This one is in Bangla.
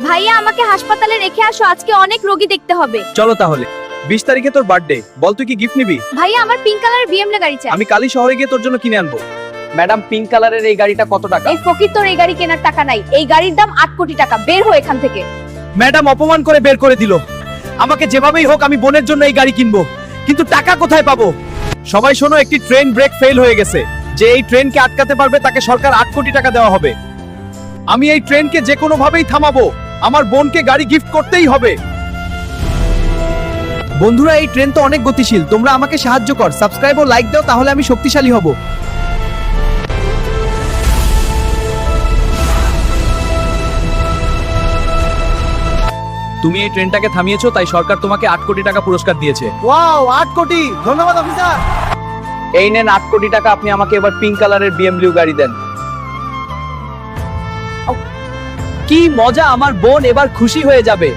ভাইয়া আমাকে হাসপাতালে রেখে আসো, আজকে অনেক রোগী দেখতে হবে। চলো তাহলে। 20 তারিখে তোর বার্থডে, বল তুই কি গিফট নিবি? ভাইয়া আমার পিঙ্ক কালারের বিএমডব্লিউ গাড়ি চাই। আমি কালই শহরে গিয়ে তোর জন্য কিনে আনবো। ম্যাডাম, পিঙ্ক কালারের এই গাড়িটা কত টাকা? এই ফকির তোর এই গাড়ি কেনার টাকা নাই, এই গাড়ির দাম 8 কোটি টাকা। বের হো এখান থেকে। ম্যাডাম অপমান করে বের করে দিল। আমাকে যেভাবেই হোক আমি বোনের জন্য এই গাড়ি কিনবো, কিন্তু টাকা কোথায় পাবো? সবাই শোনো, একটি ট্রেন ব্রেক ফেল হয়ে গেছে। যে এই ট্রেনকে আটকাতে পারবে তাকে সরকার 8 কোটি টাকা দেওয়া হবে। আমি এই ট্রেনকে যে কোনো ভাবেই থামাবো। আমার বোনকে গাড়ি গিফট করতেই হবে। বন্ধুরা, এই ট্রেন তো অনেক গতিশীল, তোমরা আমাকে সাহায্য কর, সাবস্ক্রাইব ও লাইক দাও, তাহলে আমি শক্তিশালী হব। তুমি এই ট্রেনটাকে থামিয়েছো, তাই সরকার তোমাকে 8 কোটি টাকা পুরস্কার দিয়েছে। ওয়াও, 8 কোটি! ধন্যবাদ অফিসার। এই নেন 8 কোটি টাকা, আপনি আমাকে এবার পিঙ্ক কালারের বিএমডব্লিউ গাড়ি দেন। কি মজা, আমার বোন এবার খুশি হয়ে যাবে।